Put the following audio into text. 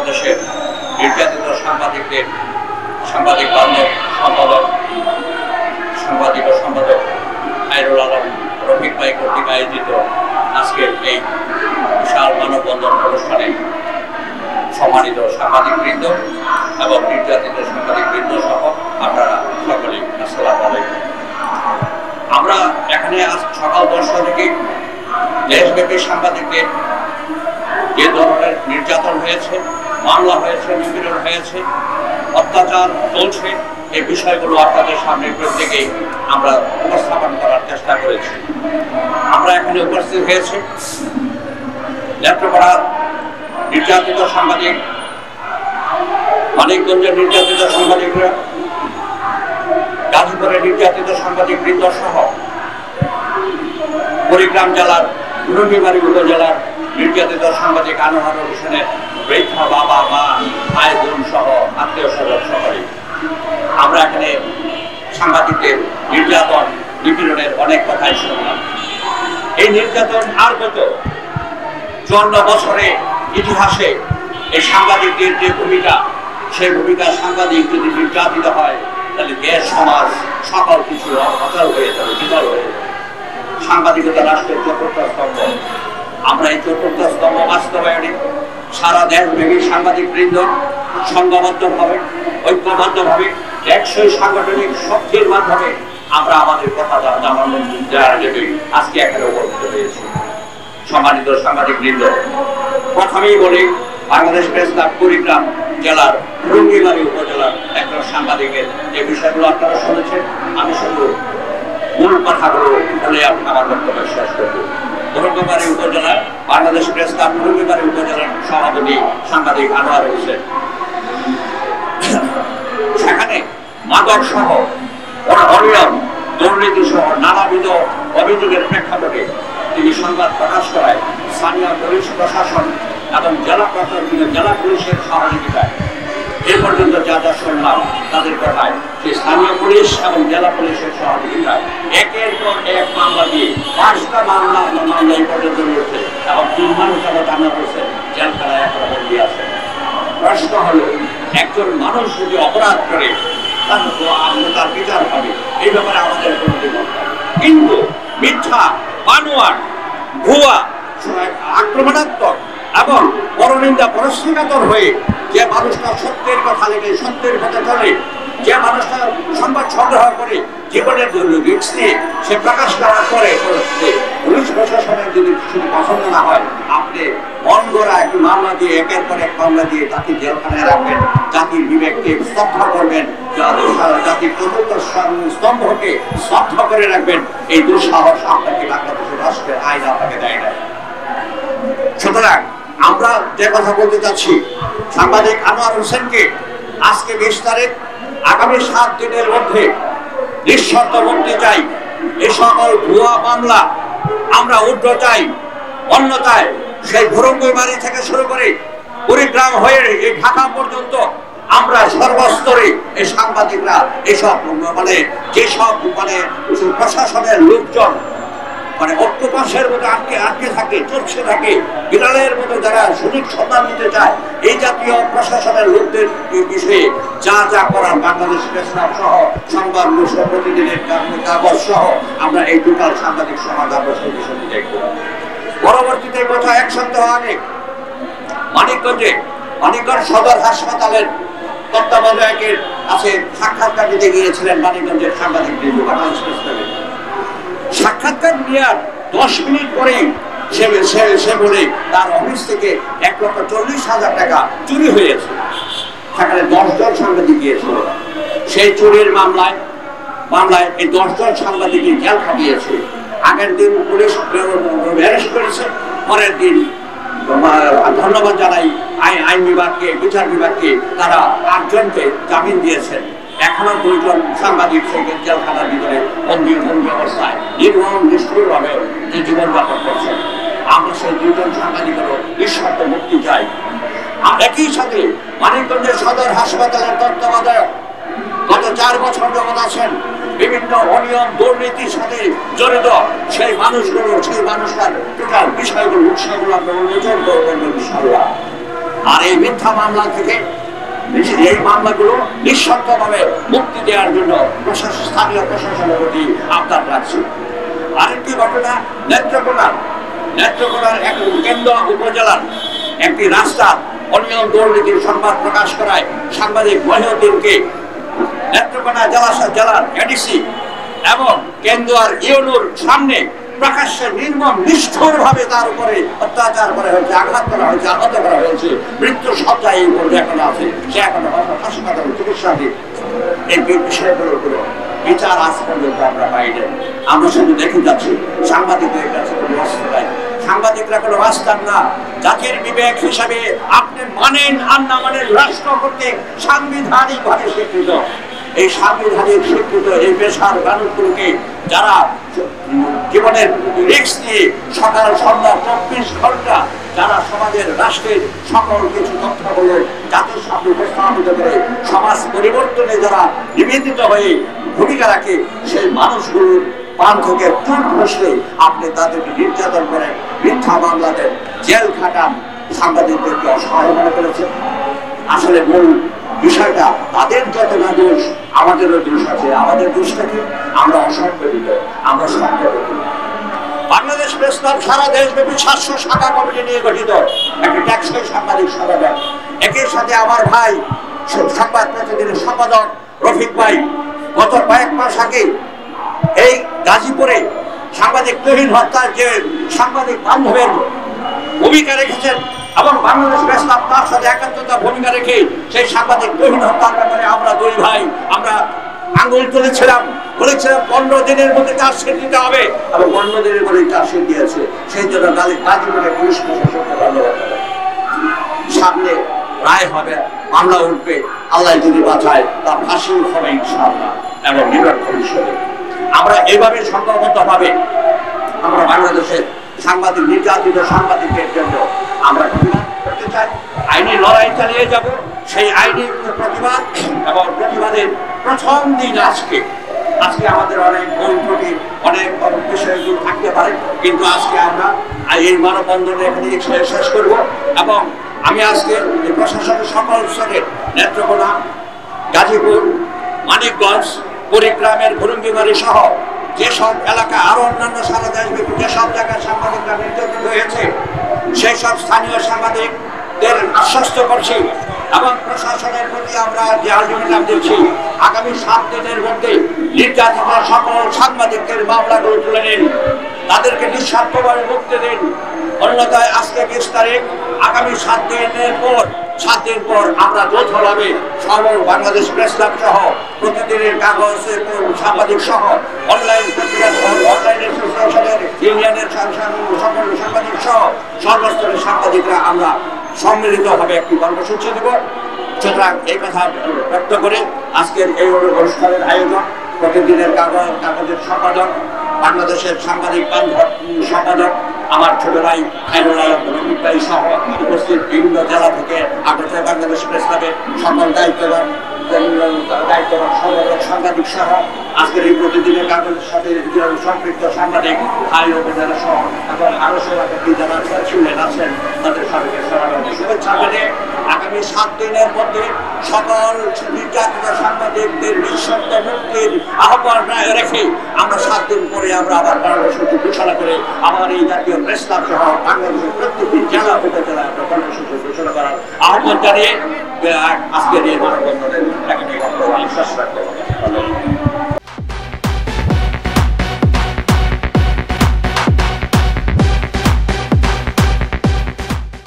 দেশের নির্যাতিত সাংবাদিকদের সাংবাদিক বান্ধব সম্পাদক সাংবাদিক ও সম্পাদক খায়রুল আলম রফিক ভাই কর্তৃক আয়োজিত আজকের এই বিশাল মানববন্ধন অনুষ্ঠানে সম্মানিত সাংবাদিকবৃন্দ এবং নির্যাতিত সাংবাদিকবৃন্দ সহ আপনারা সকলে আসসালামু আলাইকুম। আমরা এখানে আজ সকাল 10টা থেকে দেশব্যাপী সাংবাদিকদের যে ধরনের নির্যাতন হয়েছে, মামলা হয়েছে, নিপীড়ন হয়েছে, অত্যাচার চলছে, এই বিষয়গুলো আপনাদের সামনে প্রত্যেকেই আমরা উপস্থাপন করার চেষ্টা করেছি। আমরা এখানে উপস্থিত হয়েছি নেত্রকোনার নির্যাতিত সাংবাদিক, মানিকগঞ্জের নির্যাতিত সাংবাদিকরা, গাজীপুরের নির্যাতিত সাংবাদিক বৃন্দ সহ কুড়িগ্রাম জেলার টুঙ্গিবাড়ি উপজেলার নির্যাতিত সাংবাদিক আনোয়ার হোসেনের বৃদ্ধা বাবা মা ভাই বোন সহ আত্মীয় স্বজন সকলে আমরা এখানে সাংবাদিকদের নির্যাতন নিপীড়নের অনেক কথাই শুনলাম। এই নির্যাতন আর কত 54 বছরে ইতিহাসে এই সাংবাদিকদের যে ভূমিকা, সেই ভূমিকা সাংবাদিক যদি নির্যাতিত হয় তাহলে দেশ সমাজ সকল কিছু অচল হয়ে যাবে, বিকল হয়ে যাবে। সাংবাদিকতা রাষ্ট্রের চতুর্থ স্তম্ভ। আমরা এই চতুর্থ স্তম্ভ বাস্তবায়নে সারা দেশব্যাপী সাংবাদিক বৃন্দ সংঘবদ্ধভাবে ঐক্যবদ্ধভাবে টেকসই সাংগঠনিক শক্তির মাধ্যমে আমরা আমাদের কথা দেওয়ার জন্য আজকে এখানে উপস্থিত হয়েছি। সম্মানিত সাংবাদিক বৃন্দ, প্রথমেই বলি বাংলাদেশ প্রেস ক্লাব কুড়িগ্রাম জেলার টুঙ্গিবাড়ি উপজেলার একজন সাংবাদিকের যে বিষয়গুলো আপনারা শুনেছেন, আমি শুধু মূল কথাগুলো বলে আমার বক্তব্য শেষ করব। টুঙ্গিবাড়ি উপজেলার বাংলাদেশ প্রেস ক্লাব টুঙ্গিবাড়ি উপজেলার সভাপতি সাংবাদিক আনোয়ার হোসেন, সেখানে মাদক সহ অনিয়ম দুর্নীতি সহ নানাবিধ অভিযোগের প্রেক্ষাপটে তিনি সংবাদ প্রকাশ করায় স্থানীয় পুলিশ প্রশাসন এবং জেলা পুলিশের সহযোগিতায় এ পর্যন্ত যা যা শুনলাম তাদের কথায় সেই স্থানীয় পুলিশ এবং জেলা পুলিশের সহযোগিতায় একের পর এক মামলা দিয়ে 5টা মামলা এই পর্যন্ত রয়েছে এবং 3 মানুষ আনোয়ার হোসেন জেলখানায় এখনো বন্দী আছেন। প্রশ্ন হলো, একজন মানুষ যদি অপরাধ করে তার বিচার হবে, এই ব্যাপারে আমাদের কোনো দ্বিমত নেই। কিন্তু মিথ্যা, বানোয়াট, ভুয়া, আক্রমণাত্মক এবং পরনিন্দা পরশ্রীকাতর হয়ে যে মানুষটা সত্যের কথা লেগে সত্যের কথা চলে, যে মানুষটা সংবাদ সংগ্রহ করে জীবনের জন্য রিস্ক নিয়ে সে প্রকাশ করার পরে পুলিশ প্রশাসনের যদি শুধু পছন্দ না হয়, আপনি মন গড়া একটি মামলা দিয়ে একের পর এক মামলা দিয়ে জাতির জেলখানায় রাখবেন, জাতির বিবেককে স্তব্ধ করবেন, জাতির চতুর্থ স্তম্ভকে স্তব্ধ করে রাখবেন, এই দুঃসাহস আপনাকে বাংলাদেশের রাষ্ট্রের আইন আপনাকে দেয় না। সুতরাং আমরা যে কথা বলতে চাচ্ছি, সাংবাদিক আনোয়ার হোসেনকে আজকে 20 তারিখ আগামী 7 দিনের মধ্যে নিঃশর্ত মুক্তি চাই। এই সকল ভুয়া মামলা আমরা উদ্র চাই। অন্যথায় সেই ভুরঙ্গিবাড়ি থেকে শুরু করে কুড়িগ্রাম হয়ে এই ঢাকা পর্যন্ত আমরা সর্বস্তরে এই সাংবাদিকরা এসব যেসব প্রশাসনের লোকজন অক্টোপাসের মতো আটকে থাকে, চলছে থাকে, বিড়ালের মতো যারা সুযোগ সন্ধান নিতে চায়, এই জাতীয় প্রশাসনের লোকদের বিষয়ে যা যা করার বাংলাদেশ প্রেস ক্লাব সহ সংবাদ প্রতিদিনের কাগজ সহ আমরা এই টোটাল সাংবাদিক সমাজ আমরা সেই বিষয়টি দেখব। পরবর্তীতে কথা 1 সপ্তাহ আগে মানিকগঞ্জ সদর হাসপাতালের তত্ত্বাবধায়কের কাছে সাক্ষাৎকার দিতে গিয়েছিলেন মানিকগঞ্জের সাংবাদিক বাংলাদেশ প্রেস ক্লাবের। সাক্ষাৎকার নেওয়ার 10 মিনিট পরেই সে বলে তার অফিস থেকে 1,40,000 টাকা চুরি হয়েছে। সেখানে 10 জন সাংবাদিক গিয়েছিল। সেই চুরির মামলায় এই 10 জন সাংবাদিকই জেল খাটিয়েছে। আগের দিন পুলিশ অ্যারেস্ট করেছে, পরের দিন ধন্যবাদ জানাই আইন বিভাগকে, বিচার বিভাগকে, তারা 8 জনকে জামিন দিয়েছেন। এখনো 2 জন সাংবাদিক সেই জেলখানার ভিতরে বন্দী অবস্থায় নিষ্ঠুরভাবে যে জীবনযাপন করছেন। আমরা সেই 2 জন সাংবাদিকেরও নিঃশর্ত মুক্তি চাই। একই সাথে মানিকগঞ্জের সদর হাসপাতালের তত্ত্বাবধায়ক গত 4 বছর যাবৎ আছেন, বিভিন্ন অনিয়ম দুর্নীতির সাথে জড়িত সেই মানুষটার টোটাল বিষয়গুলো আমরা উন্মোচন করবেন ইনশাআল্লাহ। আর এই মিথ্যা মামলা থেকে এই মামলাগুলো নিঃশর্তভাবে মুক্তি দেওয়ার জন্য স্থানীয় প্রশাসনের প্রতি আবদার রাখছি। আরেকটি ঘটনা নেত্রকোনার এক কেন্দ্র উপজেলার একটি রাস্তা অনিয়ম দুর্নীতির সংবাদ প্রকাশ করায় সাংবাদিক মহিউদ্দিনকে নেত্রকোনা জেলার এডিসি এবং কেন্দুয়ার ইউনুর সামনে প্রকাশ্যে নির্মম নিষ্ঠুরভাবে তার উপরে অত্যাচার করা হয়েছে, আঘাত করা হয়েছে, আহত করা হয়েছে। মৃত্যু সজ্জায় এই মুহূর্তে এখনো আছে, সে এখনো হাসপাতালে চিকিৎসাধীন। এই বিষয়গুলোর উপরে বিচার আজ পর্যন্ত আমরা পাইনি। আমরা শুধু দেখে যাচ্ছি সাংবাদিকদের কাছে কোনো অস্ত্র নাই, সাংবাদিকরা কোনো রাস্তার না। জাতির বিবেক হিসাবে আপনি মানেন আর না মানেন, রাষ্ট্র কর্তৃক সাংবিধানিকভাবে স্বীকৃত এই সাংবিধানিক স্বীকৃত এই পেশার মানুষগুলোকে যারা জীবনের রিস্ক নিয়ে সকাল সন্ধ্যা 24 ঘন্টা যারা সমাজের রাষ্ট্রের সকল কিছু তথ্যগুলো জাতির সামনে উপস্থাপিত করে সমাজ পরিবর্তনে যারা নিবেদিত হয়ে ভূমিকা রাখে, সেই মানুষগুলোর পান থেকে চুল খসলে আপনি তাদেরকে নির্যাতন করেন, মিথ্যা মামলা দেন, জেল খাটান, সাংবাদিকদেরকে অসহায় মনে করেছেন। আসলে মূল বিষয়টা তাদের যত না দোষ আমাদেরও দোষ আছে। আমাদের দোষটা কি? আমরা অসংগঠিত, আমরা সংগঠিত। বাংলাদেশ প্রেস ক্লাব সারা দেশব্যাপী 700 শাখা কমিটি নিয়ে গঠিত একটি টেকসই সাংবাদিক সংগঠন। একই সাথে আমার ভাই সংবাদ প্রতিনিধির সম্পাদক রফিক ভাই গত কয়েক মাস আগে এই গাজীপুরে সাংবাদিক তহিন হত্যার যে সাংবাদিক বান্ধবের ভূমিকা রেখেছেন এবং বাংলাদেশ প্রেস ক্লাব তার সাথে একাত্মতা ভূমিকা রেখে সেই সাংবাদিক তহিন হত্যার ব্যাপারে আমরা দুই ভাই আমরা আঙুল তুলেছিলাম, বলেছিলাম 15 দিনের মধ্যে চার্জশিট দিতে হবে এবং 15 দিনের মধ্যে চার্জশিট দিয়েছে। সেই জন্য গাজীপুরে পুলিশ প্রশাসনকে ধন্যবাদ। সামনে রায় হবে, মামলা উঠবে, আল্লাহ যদি বাঁচায় তার ফাঁসি হবে ইনশাআল্লাহ এবং নিরক্ষর হিসেবে আমরা এইভাবে সংঘবদ্ধভাবে আমরা বাংলাদেশের সাংবাদিক নির্যাতিত সাংবাদিকদের জন্য আমরা প্রতিবাদ করতে চাই, আইনি লড়াই চালিয়ে যাব। সেই আইনি প্রতিবাদ এবং প্রতিবাদের প্রথম দিন আজকে আমাদের অনেক ভুল ত্রুটি অনেক বিষয়গুলো থাকতে পারে, কিন্তু আজকে আমরা এই মানববন্ধনে এখানে শেষ করব। এবং আমি আজকে এই প্রশাসনের সকল স্তরের নেত্রকোনা, গাজীপুর, মানিকগঞ্জ, কুড়িগ্রামের ভুরুঙ্গিবাড়ি সহ যেসব এলাকা আরো অন্যান্য সারা দেশব্যাপী যেসব জায়গায় সাংবাদিকরা নির্যাতিত হয়েছে সেই সব স্থানীয় সাংবাদিকদের আশ্বস্ত করছি এবং প্রশাসনের প্রতি আমরা যে আলটিমেটাম দিচ্ছি আগামী 7 দিনের মধ্যে নির্যাতিত সকল সাংবাদিকদের মামলাগুলো তুলে নিন, তাদেরকে নিঃস্বার্থভাবে মুক্তি দিন। অন্যথায় আজকে 20 তারিখ, আগামী 7 দিন পর আমরা যৌথভাবে বাংলাদেশ প্রেস ক্লাব সহ প্রতিদিনের কাগজের সাংবাদিক সহ অনলাইন অ্যাসোসিয়েশনের ইউনিয়নের সকল সাংবাদিক সহ সর্বস্তরের সাংবাদিকরা আমরা সম্মিলিতভাবে একটি কর্মসূচি দেব। সুতরাং এই কথা ব্যক্ত করে আজকের এই অনুষ্ঠানের আয়োজন প্রতিদিনের কাগজের সম্পাদক, বাংলাদেশের সাংবাদিক বান্ধব সম্পাদক আমার ছোট ভাই খায়রুল আলম রফিক ভাই সহ উপস্থিত বিভিন্ন জেলা থেকে আগত বাংলাদেশ প্রেস ক্লাবের সকল দায়িত্ববান সাংবাদিক সহ আজকের এই প্রতিদিনের কাগজের সাথে সম্পৃক্ত সাংবাদিক ভাই ও বোনেরা সহ এবং আরো সভাপতি যারা ছিলেন আছেন তাদের সবাইকে শুভেচ্ছা জানিয়ে আগামী 7 দিনের মধ্যে সকল নির্যাতিত সাংবাদিকদের নিঃশর্ত মুক্তির আহ্বান রেখে আমরা 7 দিন পরে আমরা আবার কর্মসূচি ঘোষণা করে আমার এই জাতীয় প্রেস ক্লাব সহ বাংলাদেশের প্রত্যেকটি জেলা উপজেলায় আমরা কর্মসূচি ঘোষণা করার আহ্বান জানিয়ে আজকের এই মানববন্ধনের